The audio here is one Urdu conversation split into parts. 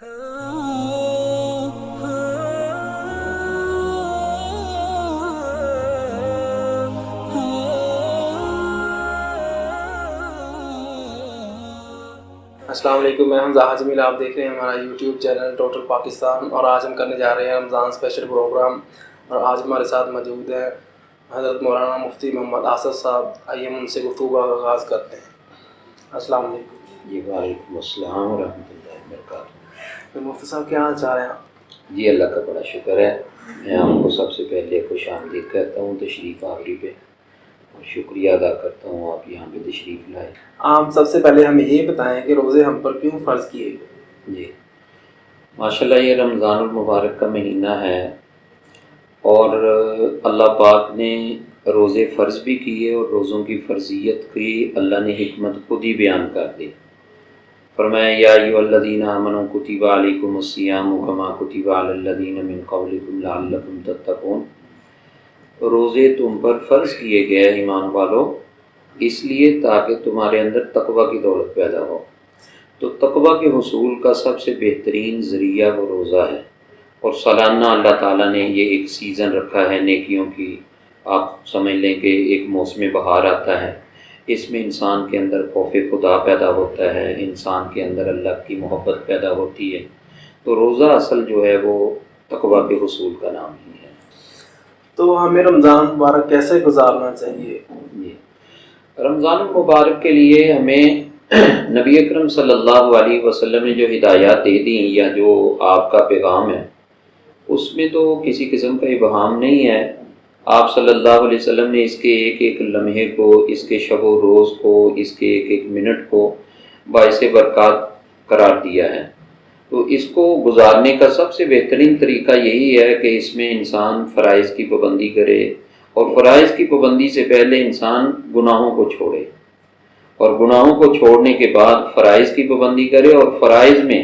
السلام علیکم، میں حمزہ جمیل، آپ دیکھ رہے ہیں ہمارا یوٹیوب چینل ٹوٹل پاکستان، اور آج ہم کرنے جا رہے ہیں رمضان اسپیشل پروگرام، اور آج ہمارے ساتھ موجود ہیں حضرت مولانا مفتی محمد آصف صاحب۔ آئیے ہم ان سے گفتگو کا آغاز کرتے ہیں۔ السلام علیکم۔ جی وعلیکم السلام ورحمۃ اللہ وبرکاتہ۔ تو مفتی صاحب کیا حال چال ہیں آپ؟ جی اللہ کا بڑا شکر ہے۔ میں آپ کو سب سے پہلے خوش آمدید کہتا ہوں تشریف آوری پہ، اور شکریہ ادا کرتا ہوں آپ یہاں پہ تشریف لائے۔ آپ سب سے پہلے ہمیں یہ بتائیں کہ روزے ہم پر کیوں فرض کیے گئے؟ جی ماشاءاللہ، یہ رمضان المبارک کا مہینہ ہے، اور اللہ پاک نے روزے فرض بھی کیے، اور روزوں کی فرضیت کی اللہ نے حکمت خود ہی بیان کر دی۔ فرمایا یا ایھا الذین آمنوا کتب علیکم الصیام کما کتب علی الذین من قبلکم لعلکم تتقون۔ روزے تم پر فرض کیے گئے ایمان والو، اس لیے تاکہ تمہارے اندر تقوی کی دولت پیدا ہو۔ تو تقوی کے حصول کا سب سے بہترین ذریعہ وہ روزہ ہے، اور سالانہ اللہ تعالیٰ نے یہ ایک سیزن رکھا ہے نیکیوں کی۔ آپ سمجھ لیں کہ ایک موسم بہار آتا ہے، اس میں انسان کے اندر خوف خدا پیدا ہوتا ہے، انسان کے اندر اللہ کی محبت پیدا ہوتی ہے۔ تو روزہ اصل جو ہے وہ تقوی کے حصول کا نام ہی ہے۔ تو ہمیں رمضان مبارک کیسے گزارنا چاہیے؟ جی رمضان المبارک کے لیے ہمیں نبی اکرم صلی اللہ علیہ وسلم نے جو ہدایات دے دیں، یا جو آپ کا پیغام ہے، اس میں تو کسی قسم کا ابہام نہیں ہے۔ آپ صلی اللہ علیہ وسلم نے اس کے ایک ایک لمحے کو، اس کے شب و روز کو، اس کے ایک ایک منٹ کو باعث برکات قرار دیا ہے۔ تو اس کو گزارنے کا سب سے بہترین طریقہ یہی ہے کہ اس میں انسان فرائض کی پابندی کرے، اور فرائض کی پابندی سے پہلے انسان گناہوں کو چھوڑے، اور گناہوں کو چھوڑنے کے بعد فرائض کی پابندی کرے، اور فرائض میں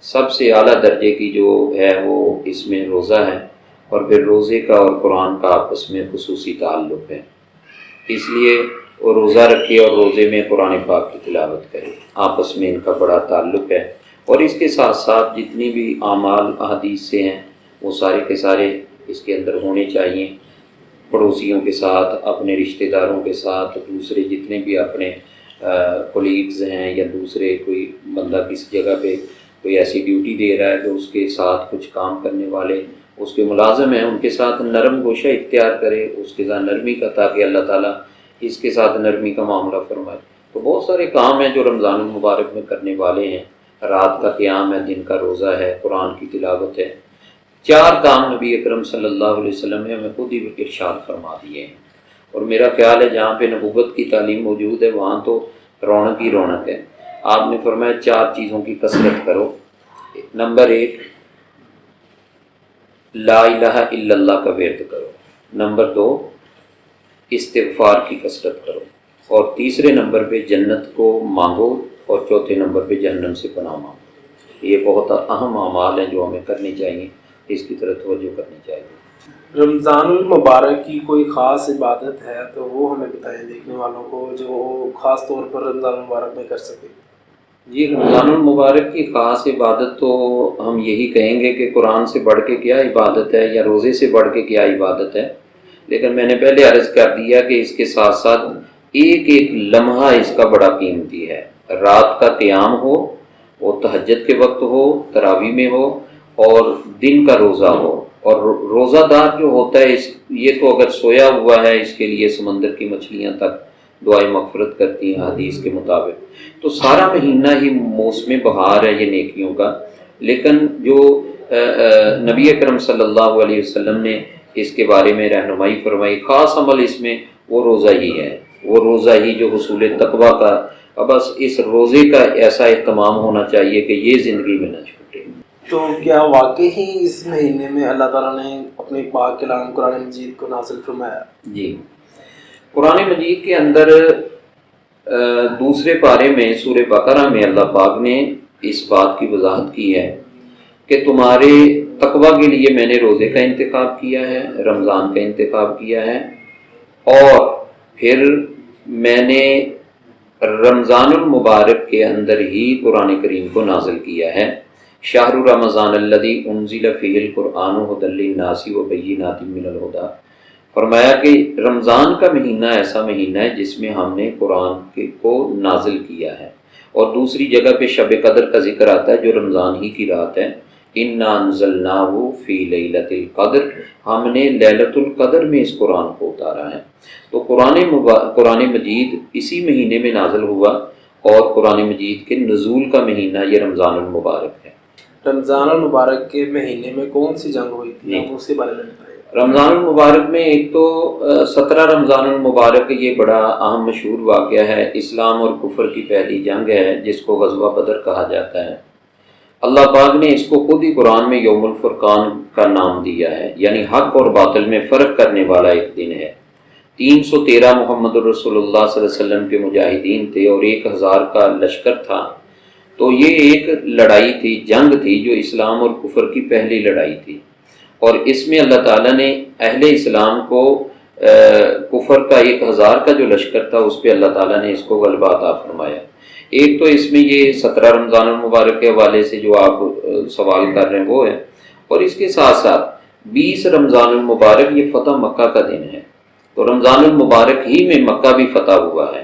سب سے اعلیٰ درجے کی جو ہے وہ اس میں روزہ ہے، اور پھر روزے کا اور قرآن کا آپس میں خصوصی تعلق ہے، اس لیے وہ روزہ رکھے اور روزے میں قرآن پاک کی تلاوت کرے، آپس میں ان کا بڑا تعلق ہے۔ اور اس کے ساتھ ساتھ جتنی بھی اعمال احادیث سے ہیں وہ سارے کے سارے اس کے اندر ہونے چاہیے، پڑوسیوں کے ساتھ، اپنے رشتہ داروں کے ساتھ، دوسرے جتنے بھی اپنے کولیگز ہیں، یا دوسرے کوئی بندہ کسی جگہ پہ کوئی ایسی ڈیوٹی دے رہا ہے کہ اس کے ساتھ کچھ کام کرنے والے اس کے ملازم ہیں، ان کے ساتھ نرم گوشہ اختیار کرے، اس کے ساتھ نرمی کا، تاکہ اللہ تعالیٰ اس کے ساتھ نرمی کا معاملہ فرمائے۔ تو بہت سارے کام ہیں جو رمضان المبارک میں کرنے والے ہیں، رات کا قیام ہے، دن کا روزہ ہے، قرآن کی تلاوت ہے۔ 4 کام نبی اکرم صلی اللہ علیہ وسلم نے ہمیں خود ہی ارشاد فرما دیے ہیں، اور میرا خیال ہے جہاں پہ نبوت کی تعلیم موجود ہے وہاں تو رونق ہی رونق ہے۔ آپ نے فرمایا 4 چیزوں کی کثرت کرو۔ نمبر 1، لا الہ الا اللہ کا ورد کرو۔ نمبر 2، استغفار کی کثرت کرو، اور تیسرے نمبر پہ جنت کو مانگو، اور چوتھے نمبر پہ جہنم سے پناہ مانگو۔ یہ بہت اہم اعمال ہیں جو ہمیں کرنے چاہیے، اس کی طرف توجہ کرنی چاہیے۔ رمضان المبارک کی کوئی خاص عبادت ہے تو وہ ہمیں بتائیں، دیکھنے والوں کو، جو خاص طور پر رمضان المبارک میں کر سکے۔ جی رمضان المبارک کی خاص عبادت تو ہم یہی کہیں گے کہ قرآن سے بڑھ کے کیا عبادت ہے، یا روزے سے بڑھ کے کیا عبادت ہے، لیکن میں نے پہلے عرض کر دیا کہ اس کے ساتھ ساتھ ایک ایک لمحہ اس کا بڑا قیمتی ہے۔ رات کا قیام ہو، وہ تہجد کے وقت ہو، تراویح میں ہو، اور دن کا روزہ ہو، اور روزہ دار جو ہوتا ہے یہ تو اگر سویا ہوا ہے اس کے لیے سمندر کی مچھلیاں تک دعائیں مغفرت کرتی ہیں حدیث کے مطابق۔ تو سارا مہینہ ہی موسم بہار ہے یہ نیکیوں کا، لیکن جو نبی اکرم صلی اللہ علیہ وسلم نے اس کے بارے میں رہنمائی فرمائی، خاص عمل اس میں وہ روزہ ہی ہے، وہ روزہ ہی جو حصول تقویٰ کا۔ اب بس اس روزے کا ایسا اہتمام ہونا چاہیے کہ یہ زندگی میں نہ چھوٹے۔ تو کیا واقعی ہی اس مہینے میں اللہ تعالیٰ نے اپنے پاک کلام قرآن مجید کو نازل فرمایا؟ جی قرآن مجید کے اندر دوسرے پارے میں سورہ بقرہ میں اللہ پاک نے اس بات کی وضاحت کی ہے کہ تمہارے تقویٰ کے لیے میں نے روزے کا انتخاب کیا ہے، رمضان کا انتخاب کیا ہے، اور پھر میں نے رمضان المبارک کے اندر ہی قرآن کریم کو نازل کیا ہے شہر رمضان الذی انزل فیہ القرآن ھدی للناس وبینات من الھدی، فرمایا کہ رمضان کا مہینہ ایسا مہینہ ہے جس میں ہم نے قرآن کو نازل کیا ہے۔ اور دوسری جگہ پہ شب قدر کا ذکر آتا ہے جو رمضان ہی کی رات ہے، انا انزلناہ فی لیلۃ القدر، ہم نے لیلۃ القدر میں اس قرآن کو اتارا ہے۔ تو قرآن مجید اسی مہینے میں نازل ہوا، اور قرآن مجید کے نزول کا مہینہ یہ رمضان المبارک ہے۔ رمضان المبارک کے مہینے میں کون سی جنگ ہوئی تھی، آپ اس کے بارے میں بتائیے۔ رمضان المبارک میں ایک تو 17 رمضان المبارک، یہ بڑا اہم مشہور واقعہ ہے، اسلام اور کفر کی پہلی جنگ ہے جس کو غزوہ بدر کہا جاتا ہے۔ اللہ پاک نے اس کو خود ہی قرآن میں یوم الفرقان کا نام دیا ہے، یعنی حق اور باطل میں فرق کرنے والا ایک دن ہے۔ 313 محمد رسول اللہ صلی اللہ علیہ وسلم کے مجاہدین تھے اور 1000 کا لشکر تھا۔ تو یہ ایک لڑائی تھی، جنگ تھی جو اسلام اور کفر کی پہلی لڑائی تھی، اور اس میں اللہ تعالیٰ نے اہل اسلام کو کفر کا 1000 کا جو لشکر تھا اس پہ اللہ تعالیٰ نے اس کو غلبہ عطا فرمایا۔ ایک تو اس میں یہ 17 رمضان المبارک کے حوالے سے جو آپ سوال کر رہے ہیں وہ ہے، اور اس کے ساتھ ساتھ 20 رمضان المبارک یہ فتح مکہ کا دن ہے، تو رمضان المبارک ہی میں مکہ بھی فتح ہوا ہے۔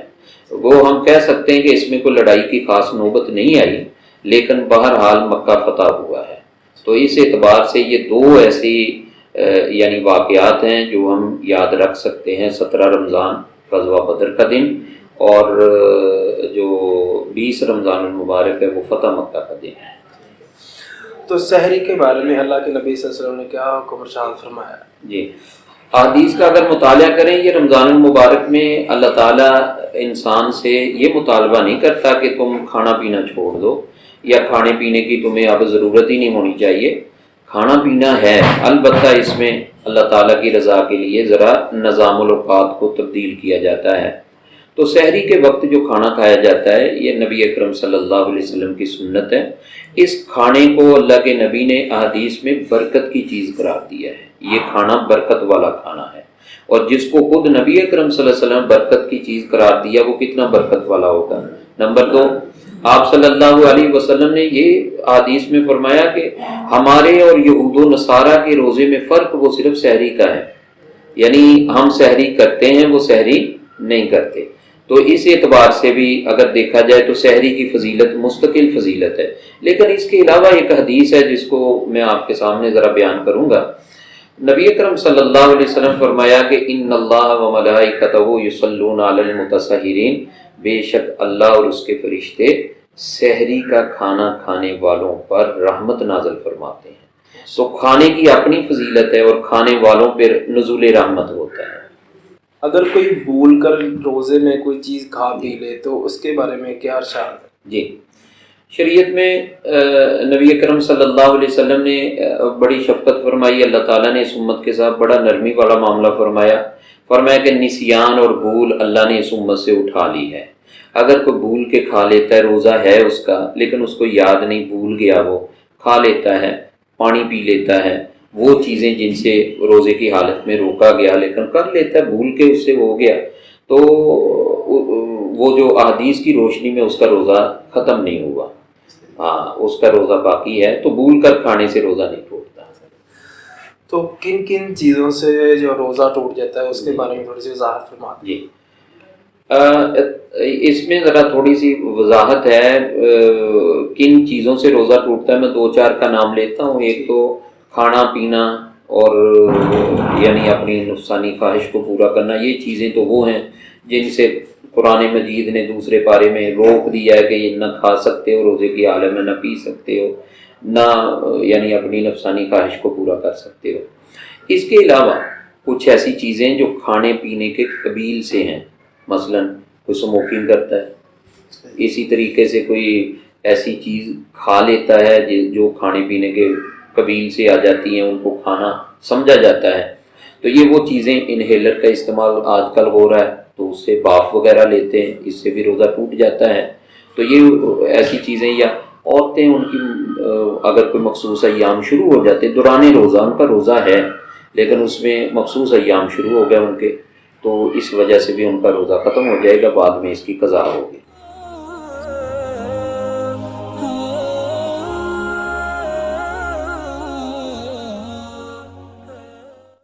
وہ ہم کہہ سکتے ہیں کہ اس میں کوئی لڑائی کی خاص نوبت نہیں آئی، لیکن بہرحال مکہ فتح ہوا ہے۔ تو اس اعتبار سے یہ دو ایسی یعنی واقعات ہیں جو ہم یاد رکھ سکتے ہیں، 17 رمضان غزوہ بدر کا دن، اور جو 20 رمضان المبارک ہے وہ فتح مکہ کا دن ہے۔ تو سحری کے بارے میں اللہ کے نبی صلی اللہ علیہ وسلم نے کیا حکم ارشاد فرمایا؟ جی، حدیث کا اگر مطالعہ کریں، یہ رمضان المبارک میں اللہ تعالیٰ انسان سے یہ مطالبہ نہیں کرتا کہ تم کھانا پینا چھوڑ دو، یا کھانے پینے کی تمہیں اب ضرورت ہی نہیں ہونی چاہیے۔ کھانا پینا ہے، البتہ اس میں اللہ تعالیٰ کی رضا کے لیے ذرا نظام الاوقات کو تبدیل کیا جاتا ہے۔ تو سحری کے وقت جو کھانا کھایا جاتا ہے یہ نبی اکرم صلی اللہ علیہ وسلم کی سنت ہے۔ اس کھانے کو اللہ کے نبی نے احادیث میں برکت کی چیز قرار دیا ہے، یہ کھانا برکت والا کھانا ہے، اور جس کو خود نبی اکرم صلی اللہ علیہ وسلم برکت کی چیز قرار دیا وہ کتنا برکت والا ہوگا۔ نمبر 2، آپ صلی اللہ علیہ وسلم نے یہ حدیث میں فرمایا کہ ہمارے اور یہود و نصارہ کے روزے میں فرق وہ صرف سحری کا ہے، یعنی ہم سحری کرتے ہیں وہ سحری نہیں کرتے۔ تو اس اعتبار سے بھی اگر دیکھا جائے تو سحری کی فضیلت مستقل فضیلت ہے۔ لیکن اس کے علاوہ ایک حدیث ہے جس کو میں آپ کے سامنے ذرا بیان کروں گا۔ نبی اکرم صلی اللہ علیہ وسلم فرمایا کہ ان اللہ و ملائکتہ یصلون علی المتسحرین، بے شک اللہ اور اس کے فرشتے سحری کا کھانا کھانے والوں پر رحمت نازل فرماتے ہیں۔ تو کھانے کی اپنی فضیلت ہے اور کھانے والوں پر نزول رحمت ہوتا ہے۔ اگر کوئی بھول کر روزے میں کوئی چیز کھا پی لے تو اس کے بارے میں کیا ارشاد ہے؟ جی، شریعت میں نبی اکرم صلی اللہ علیہ وسلم نے بڑی شفقت فرمائی، اللہ تعالیٰ نے اس امت کے ساتھ بڑا نرمی والا معاملہ فرمایا کہ نسیان اور بھول اللہ نے اس امت سے اٹھا لی ہے۔ اگر کوئی بھول کے کھا لیتا ہے، روزہ ہے اس کا لیکن اس کو یاد نہیں، بھول گیا، وہ کھا لیتا ہے، پانی پی لیتا ہے، وہ چیزیں جن سے روزے کی حالت میں روکا گیا لیکن کر لیتا ہے، بھول کے اس سے ہو گیا، تو وہ جو احادیث کی روشنی میں اس کا روزہ ختم نہیں ہوا، ہاں اس کا روزہ باقی ہے۔ تو بھول کر کھانے سے روزہ نہیں ٹوٹتا۔ تو کن کن چیزوں سے جو روزہ ٹوٹ جاتا ہے اس کے بارے میں تھوڑی سی وضاحت فرما دیں۔ جی، اس میں ذرا تھوڑی سی وضاحت ہے، کن چیزوں سے روزہ ٹوٹتا ہے، میں 2-4 کا نام لیتا ہوں۔ ایک تو کھانا پینا اور یعنی اپنی نفسانی خواہش کو پورا کرنا، یہ چیزیں تو وہ ہیں جن سے قرآن مجید نے دوسرے پارے میں روک دیا ہے کہ یہ نہ کھا سکتے ہو روزے کی حالت میں، نہ پی سکتے ہو، نہ یعنی اپنی نفسانی خواہش کو پورا کر سکتے ہو۔ اس کے علاوہ کچھ ایسی چیزیں جو کھانے پینے کے قبیل سے ہیں، مثلاً کوئی اسموکنگ کرتا ہے، اسی طریقے سے کوئی ایسی چیز کھا لیتا ہے جو کھانے پینے کے قبیل سے آ جاتی ہیں، ان کو کھانا سمجھا جاتا ہے۔ تو یہ وہ چیزیں، انہیلر کا استعمال آج کل ہو رہا ہے تو اس سے باف وغیرہ لیتے ہیں، اس سے بھی روزہ ٹوٹ جاتا ہے۔ تو یہ ایسی چیزیں، یا عورتیں ان کی اگر کوئی مخصوص ایام شروع ہو جاتے دوران روزہ، ان کا روزہ ہے لیکن اس میں مخصوص ایام شروع ہو گئے ان کے، تو اس وجہ سے بھی ان کا روزہ ختم ہو جائے گا، بعد میں اس کی قضا ہوگی۔